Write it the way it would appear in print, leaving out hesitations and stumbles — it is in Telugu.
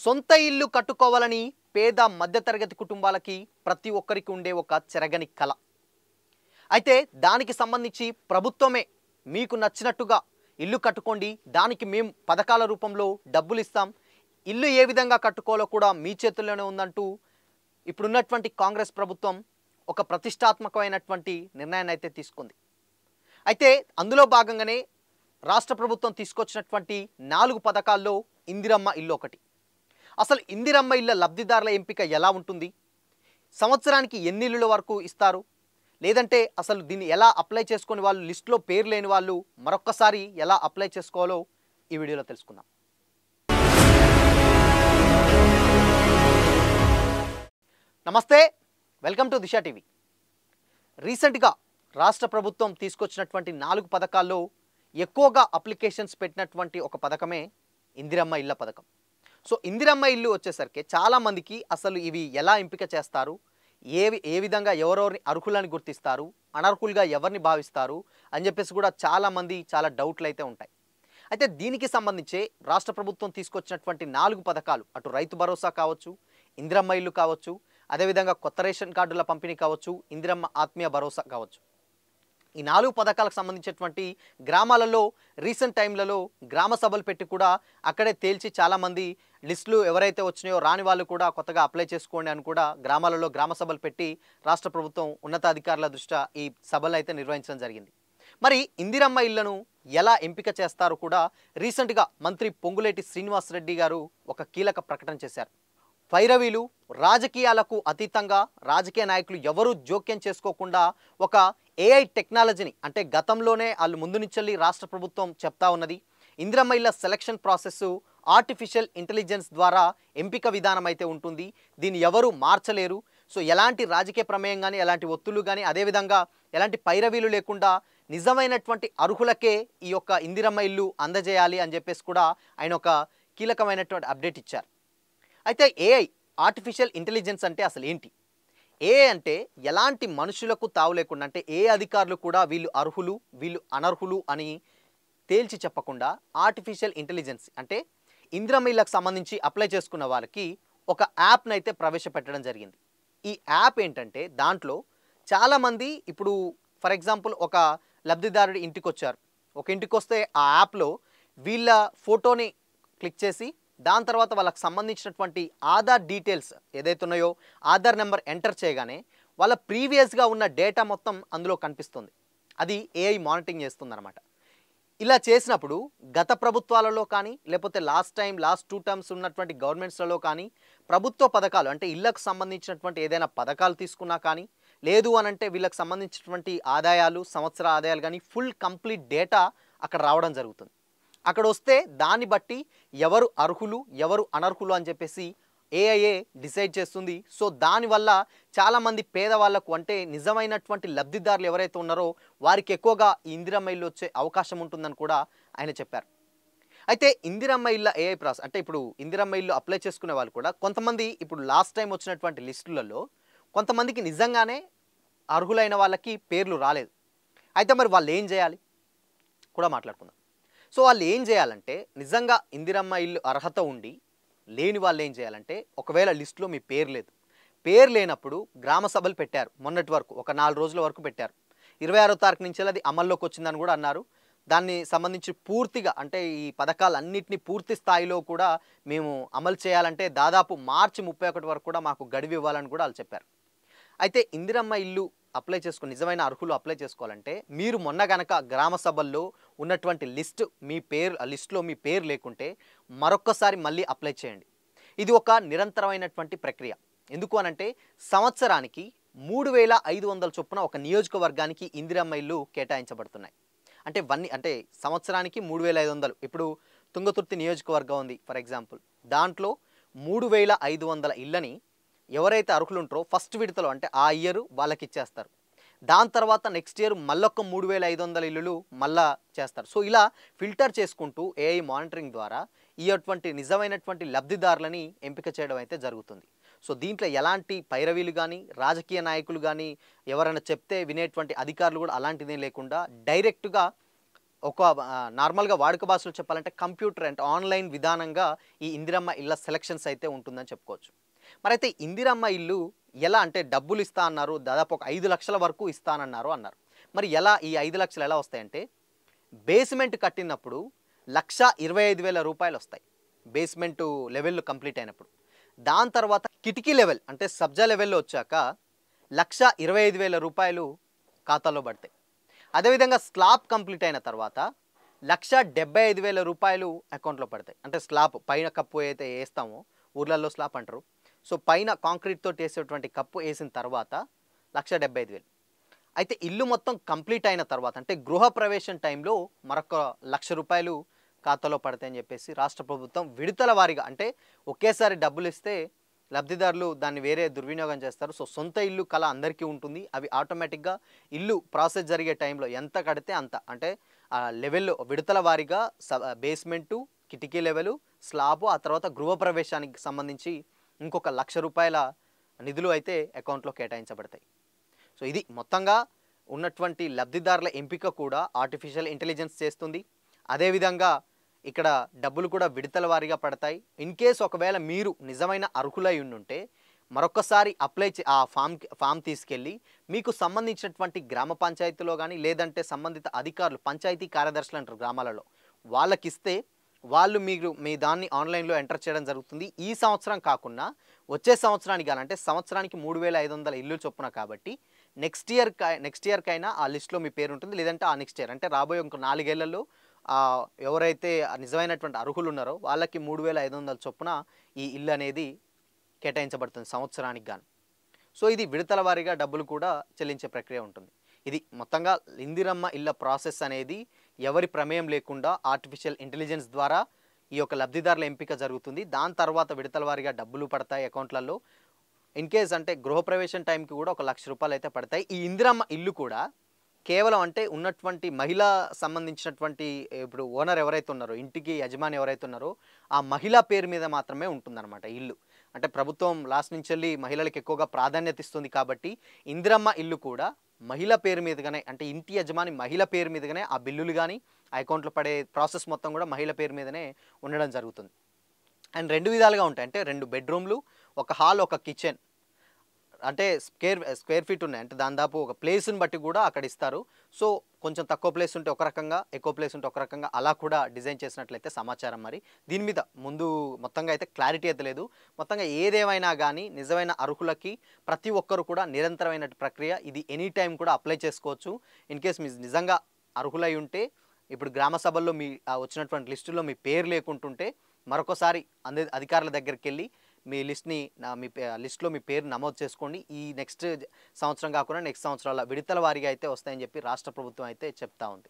సొంత ఇల్లు కట్టుకోవాలని పేద మధ్యతరగతి కుటుంబాలకి ప్రతి ఒక్కరికి ఉండే ఒక చెరగని కల. అయితే దానికి సంబంధించి ప్రభుత్వమే మీకు నచ్చినట్టుగా ఇల్లు కట్టుకోండి, దానికి మేము పథకాల రూపంలో డబ్బులు ఇస్తాం, ఇల్లు ఏ విధంగా కట్టుకోవాలో కూడా మీ చేతుల్లోనే ఉందంటూ ఇప్పుడున్నటువంటి కాంగ్రెస్ ప్రభుత్వం ఒక ప్రతిష్టాత్మకమైనటువంటి నిర్ణయాన్ని అయితే తీసుకుంది. అయితే అందులో భాగంగానే రాష్ట్ర ప్రభుత్వం తీసుకొచ్చినటువంటి 4 పథకాల్లో ఇందిరమ్మ ఇల్లు ఒకటి. అసలు ఇందిరమ్మ ఇళ్ళ లబ్ధిదారుల ఎంపిక ఎలా ఉంటుంది, సంవత్సరానికి ఎన్ని ఇల్లుల వరకు ఇస్తారు, లేదంటే అసలు దీన్ని ఎలా అప్లై చేసుకొని వాళ్ళు లిస్టులో పేరు లేని వాళ్ళు మరొక్కసారి ఎలా అప్లై చేసుకోవాలో ఈ వీడియోలో తెలుసుకుందాం. నమస్తే, వెల్కమ్ టు దిశ టీవీ. రీసెంట్గా రాష్ట్ర ప్రభుత్వం తీసుకొచ్చినటువంటి 4 పథకాల్లో ఎక్కువగా అప్లికేషన్స్ పెట్టినటువంటి ఒక పథకమే ఇందిరమ్మ ఇళ్ళ పథకం. సో ఇందిరమ్మ ఇల్లు వచ్చేసరికి చాలామందికి అసలు ఇవి ఎలా ఎంపిక చేస్తారు, ఏ విధంగా ఎవరెవరిని అర్హులని గుర్తిస్తారు, అనర్హులుగా ఎవరిని భావిస్తారు అని చెప్పేసి కూడా చాలామంది చాలా డౌట్లు అయితే ఉంటాయి. అయితే దీనికి సంబంధించే రాష్ట్ర ప్రభుత్వం తీసుకొచ్చినటువంటి 4 పథకాలు, అటు రైతు భరోసా కావచ్చు, ఇందిరమ్మ ఇల్లు కావచ్చు, అదేవిధంగా కొత్త రేషన్ కార్డుల పంపిణీ కావచ్చు, ఇందిరమ్మ ఆత్మీయ భరోసా కావచ్చు, ఈ 4 పథకాలకు సంబంధించినటువంటి గ్రామాలలో రీసెంట్ టైంలలో గ్రామ సభలు పెట్టి కూడా అక్కడే తేల్చి చాలామంది లిస్టులు ఎవరైతే వచ్చినాయో రాని వాళ్ళు కూడా కొత్తగా అప్లై చేసుకోండి అని కూడా గ్రామాలలో గ్రామ సభలు పెట్టి రాష్ట్ర ప్రభుత్వం ఉన్నతాధికారుల దృష్ట్యా ఈ సభలు అయితే నిర్వహించడం జరిగింది. మరి ఇందిరమ్మ ఇళ్లను ఎలా ఎంపిక చేస్తారో కూడా రీసెంట్గా మంత్రి పొంగులేటి శ్రీనివాసరెడ్డి గారు ఒక కీలక ప్రకటన చేశారు. పైరవీలు, రాజకీయాలకు అతీతంగా రాజకీయ నాయకులు ఎవరూ జోక్యం చేసుకోకుండా ఒక ఏఐ టెక్నాలజీని, అంటే గతంలోనే వాళ్ళు ముందు నుంచి రాష్ట్ర ప్రభుత్వం చెప్తా ఉన్నది, ఇందిరమ్మ ఇళ్ళ సెలక్షన్ ప్రాసెస్ ఆర్టిఫిషియల్ ఇంటెలిజెన్స్ ద్వారా ఎంపిక విధానం అయితే ఉంటుంది, దీన్ని ఎవరు మార్చలేరు. సో ఎలాంటి రాజకీయ ప్రమేయం కానీ, ఎలాంటి ఒత్తులు కానీ, అదేవిధంగా ఎలాంటి పైరవీలు లేకుండా నిజమైనటువంటి అర్హులకే ఈ యొక్క ఇందిరమ్మ ఇల్లు అందజేయాలి అని చెప్పేసి కూడా ఆయన ఒక కీలకమైనటువంటి అప్డేట్ ఇచ్చారు. అయితే ఏఐ, ఆర్టిఫిషియల్ ఇంటెలిజెన్స్ అంటే అసలు ఏంటి? ఏఐ అంటే ఎలాంటి మనుషులకు తావు లేకుండా, అంటే ఏ అధికారులు కూడా వీళ్ళు అర్హులు వీళ్ళు అనర్హులు అని తేల్చి చెప్పకుండా ఆర్టిఫిషియల్ ఇంటెలిజెన్స్ అంటే ఇందిరమ్మ ఇళ్ళకు సంబంధించి అప్లై చేసుకున్న వాళ్ళకి ఒక యాప్ను అయితే ప్రవేశపెట్టడం జరిగింది. ఈ యాప్ ఏంటంటే దాంట్లో చాలామంది ఇప్పుడు ఫర్ ఎగ్జాంపుల్ ఒక లబ్ధిదారుడి ఇంటికి వచ్చారు, ఒక ఇంటికి వస్తే ఆ యాప్లో వీళ్ళ ఫోటోని క్లిక్ చేసి దాని తర్వాత వాళ్ళకి సంబంధించినటువంటి ఆధార్ డీటెయిల్స్ ఏదైతే ఉన్నాయో ఆధార్ నెంబర్ ఎంటర్ చేయగానే వాళ్ళ ప్రీవియస్గా ఉన్న డేటా మొత్తం అందులో కనిపిస్తుంది. అది ఏఐ మానిటరింగ్ చేస్తుందన్నమాట. ఇలా చేసినప్పుడు గత ప్రభుత్వాలలో కానీ, లేకపోతే లాస్ట్ 2 టర్మ్స్ ఉన్నటువంటి గవర్నమెంట్స్లలో కానీ ప్రభుత్వ పథకాలు అంటే ఇళ్లకు సంబంధించినటువంటి ఏదైనా పథకాలు తీసుకున్నా కానీ, లేదు అని అంటే వీళ్ళకి సంబంధించినటువంటి ఆదాయాలు, సంవత్సర ఆదాయాలు కానీ ఫుల్ కంప్లీట్ డేటా అక్కడ రావడం జరుగుతుంది. అక్కడ వస్తే దాన్ని బట్టి ఎవరు అర్హులు ఎవరు అనర్హులు అని చెప్పేసి ఏఐఏ డిసైడ్ చేస్తుంది. సో దానివల్ల చాలామంది పేదవాళ్లకు, అంటే నిజమైనటువంటి లబ్ధిదారులు ఎవరైతే ఉన్నారో వారికి ఎక్కువగా ఈ ఇందిరమ్మ ఇల్లు వచ్చే అవకాశం ఉంటుందని కూడా ఆయన చెప్పారు. అయితే ఇందిరమ్మ ఇళ్ళ ఏఐ ప్రాసెస్ అంటే ఇప్పుడు ఇందిరమ్మ ఇల్లు అప్లై చేసుకునే వాళ్ళు కూడా కొంతమంది ఇప్పుడు లాస్ట్ టైం వచ్చినటువంటి లిస్టులలో కొంతమందికి నిజంగానే అర్హులైన వాళ్ళకి పేర్లు రాలేదు. అయితే మరి వాళ్ళు ఏం చేయాలి కూడా మాట్లాడుకుందాం. సో వాళ్ళు ఏం చేయాలంటే, నిజంగా ఇందిరమ్మ ఇల్లు అర్హత ఉండి లేని వాళ్ళు ఏం చేయాలంటే, ఒకవేళ లిస్టులో మీ పేరు లేదు, పేరు లేనప్పుడు గ్రామ సభలు పెట్టారు, మొన్నటి వరకు ఒక 4 రోజుల వరకు పెట్టారు, 26వ తారీఖు నుంచి అది అమల్లోకి వచ్చిందని కూడా అన్నారు. దాన్ని సంబంధించి పూర్తిగా అంటే ఈ పథకాలన్నింటినీ పూర్తి స్థాయిలో కూడా మేము అమలు చేయాలంటే దాదాపు మార్చి 31 వరకు కూడా మాకు గడువు ఇవ్వాలని కూడా వాళ్ళు చెప్పారు. అయితే ఇందిరమ్మ ఇల్లు అప్లై చేసుకుని నిజమైన అర్హులు అప్లై చేసుకోవాలంటే మీరు మొన్న గనక గ్రామ సభల్లో ఉన్నటువంటి లిస్టులో మీ పేరు లేకుంటే మరొక్కసారి మళ్ళీ అప్లై చేయండి. ఇది ఒక నిరంతరమైనటువంటి ప్రక్రియ. ఎందుకు అనంటే సంవత్సరానికి 3500 చొప్పున ఒక నియోజకవర్గానికి ఇందిరమ్మ ఇల్లు కేటాయించబడుతున్నాయి. అంటే సంవత్సరానికి 3500. ఇప్పుడు తుంగతుర్తి నియోజకవర్గం ఉంది ఫర్ ఎగ్జాంపుల్, దాంట్లో 3500 ఇళ్ళని ఎవరైతే అర్హులు ఉంటారో ఫస్ట్ విడతలో అంటే ఆ ఇయర్ వాళ్ళకి ఇచ్చేస్తారు. దాని తర్వాత నెక్స్ట్ ఇయర్ మళ్ళొక్క 3500 ఇల్లులు మళ్ళా చేస్తారు. సో ఇలా ఫిల్టర్ చేసుకుంటూ ఏఐ మానిటరింగ్ ద్వారా అటువంటి నిజమైనటువంటి లబ్ధిదారులని ఎంపిక చేయడం అయితే జరుగుతుంది. సో దీంట్లో ఎలాంటి పైరవీలు కానీ, రాజకీయ నాయకులు కానీ, ఎవరైనా చెప్తే వినేటువంటి అధికారులు కూడా అలాంటిదే లేకుండా డైరెక్ట్గా ఒక నార్మల్‌గా వాడుక భాషలో చెప్పాలంటే కంప్యూటర్ అంటే ఆన్‌లైన్ విధానంగా ఈ ఇందిరమ్మ ఇళ్ళ సెలక్షన్స్ అయితే ఉంటుందని చెప్పుకోవచ్చు. మరైతే ఇందిరమ్మ ఇల్లు ఎలా అంటే డబ్బులు ఇస్తా అన్నారు. దాదాపు ఒక 5,00,000 వరకు ఇస్తానన్నారు అన్నారు. మరి ఎలా ఈ 5,00,000 ఎలా వస్తాయంటే బేస్‌మెంట్ కట్టినప్పుడు రూ. 1,25,000 వస్తాయి. బేస్‌మెంట్ లెవెల్ కంప్లీట్ అయినప్పుడు. దాని తర్వాత కిటికీ లెవెల్ అంటే సబ్జా లెవెల్‌లో వచ్చాక రూ. 1,25,000 ఖాతాలో పడతాయి. అదేవిధంగా స్లాబ్ కంప్లీట్ అయిన తర్వాత రూ. 1,75,000 అకౌంట్‌లో పడతాయి. అంటే స్లాబ్ పైన కప్పు ఏదైతే ఏస్తామో ఊర్లలో స్లాబ్ అంటారు. సో, పైన కాంక్రీట్ తోటి ఏసేటువంటి కప్పు ఏసిన తర్వాత 1,75,000. అయితే ఇల్లు మొత్తం కంప్లీట్ అయిన తర్వాత అంటే గృహప్రవేశం టైంలో మరొక రూ. 1,00,000 ఖాతాలో పడతాయని చెప్పేసి రాష్ట్ర ప్రభుత్వం విడతల వారీగా అంటే ఒకేసారి డబ్బులిస్తే లబ్ధిదారులు దాన్ని వేరే దుర్వినియోగం చేస్తారు. సో, సొంత ఇల్లు కల అందరికీ ఉంటుంది. అవి ఆటోమేటిక్‌గా ఇల్లు ప్రాసెస్ జరిగే టైంలో ఎంత కడితే అంత అంటే లెవెల్‌లో విడతల వారీగా బేస్‌మెంటు, కిటికీ లెవెలు, స్లాబు ఆ తర్వాత గృహప్రవేశానికి సంబంధించి ఇంకొక రూ. 1,00,000 నిధులు అయితే అకౌంట్‌లో కేటాయించబడతాయి. సో, ఇది మొత్తంగా ఉన్నటువంటి లబ్ధిదారుల ఎంపిక కూడా ఆర్టిఫిషియల్ ఇంటెలిజెన్స్ చేస్తుంది. అదేవిధంగా ఇక్కడ డబ్బులు కూడా విడతల వారీగా పడతాయి. ఇన్ కేస్ ఒకవేళ మీరు నిజమైన అర్హులై ఉండుంటే మరొక్కసారి అప్లై ఆ ఫామ్ తీసుకెళ్ళి మీకు సంబంధించినటువంటి గ్రామ పంచాయతీలో గానీ లేదంటే సంబంధిత అధికారులు పంచాయతీ కార్యదర్శులు అంటారు గ్రామాలలో. వాళ్ళకిస్తే వాళ్ళు మీరు మీ దాన్ని ఆన్‌లైన్‌లో ఎంటర్ చేయడం జరుగుతుంది. ఈ సంవత్సరం కాకున్నా వచ్చే సంవత్సరానికి గాని అంటే సంవత్సరానికి 3,500 ఇల్లులు చొప్పున కాబట్టి నెక్స్ట్ ఇయర్‌కైనా ఆ లిస్ట్‌లో మీ పేరు ఉంటుంది. లేదంటే ఆ నెక్స్ట్ ఇయర్ అంటే రాబోయే ఇంకో 4 ఏళ్లలో ఎవరైతే నిజమైనటువంటి అర్హులు ఉన్నారో వాళ్ళకి 3,500 చొప్పున ఈ ఇల్లు అనేది కేటాయించబడుతుంది సంవత్సరానికి గాను. సో, ఇది విడతల వారీగా డబ్బులు కూడా చెల్లించే ప్రక్రియ ఉంటుంది. ఇది మొత్తంగా ఇందిరమ్మ ఇళ్ళ ప్రాసెస్ అనేది ఎవరి ప్రమేయం లేకుండా ఆర్టిఫిషియల్ ఇంటెలిజెన్స్ ద్వారా ఈ యొక్క లబ్ధిదారుల ఎంపిక జరుగుతుంది. దాని తర్వాత విడతల వారీగా డబ్బులు పడతాయి అకౌంట్‌లలో. ఇన్ కేస్ అంటే గృహప్రవేశం టైంకి కూడా ఒక రూ. 1,00,000 అయితే పడతాయి. ఈ ఇందిరమ్మ ఇల్లు కూడా కేవలం అంటే ఉన్నటువంటి మహిళా సంబంధించినటువంటి ఇప్పుడు ఓనర్ ఎవరైతే ఉన్నారో, ఇంటికి యజమాని ఎవరైతే ఉన్నారో, ఆ మహిళా పేరు మీద మాత్రమే ఉంటుందన్నమాట ఇల్లు. అంటే ప్రభుత్వం లాస్ట్ నుంచెల్లి మహిళలకు ఎక్కువగా ప్రాధాన్యత ఇస్తుంది కాబట్టి, ఇందిరమ్మ ఇల్లు కూడా మహిళ పేరు మీదుగానే అంటే ఇంటి యజమాని మహిళ పేరు మీదుగానే ఆ బిల్లులు గానీ, ఆ అకౌంట్‌లో పడే ప్రాసెస్ మొత్తం కూడా మహిళ పేరు మీదనే ఉండడం జరుగుతుంది. అండ్ 2 విధాలుగా ఉంటాయి. అంటే 2 బెడ్‌రూమ్‌లు, ఒక హాల్, ఒక కిచెన్. అంటే స్క్వేర్ ఫీట్ ఉన్నాయి. అంటే దాదాపు ఒక ప్లేస్‌ని బట్టి కూడా అక్కడ ఇస్తారు. సో, కొంచెం తక్కువ ప్లేస్ ఉంటే ఒక రకంగా, ఎక్కువ ప్లేస్ ఉంటే ఒక రకంగా అలా కూడా డిజైన్ చేసినట్లయితే సమాచారం మరి. దీని మీద ముందు మొత్తంగా అయితే క్లారిటీ అయితే లేదు. మొత్తంగా ఏదేమైనా గానీ నిజమైన అర్హులకి ప్రతి ఒక్కరు కూడా నిరంతరమైన ప్రక్రియ. ఇది ఎనీ టైమ్ కూడా అప్లై చేసుకోవచ్చు. ఇన్ కేస్ మీరు నిజంగా అర్హులై ఉంటే ఇప్పుడు గ్రామ సభల్లో మీ వచ్చినటువంటి లిస్టులో మీ పేరు లేకుంటుంటే మరొకసారి అధికారుల దగ్గరికెళ్ళి మీ లిస్ట్‌లో మీ పేరు నమోదు చేసుకోండి. ఈ నెక్స్ట్ సంవత్సరం కాకుండా నెక్స్ట్ సంవత్సరాల విడతల వారీగా అయితే వస్తాయని చెప్పి రాష్ట్ర ప్రభుత్వం అయితే చెప్తా ఉంది.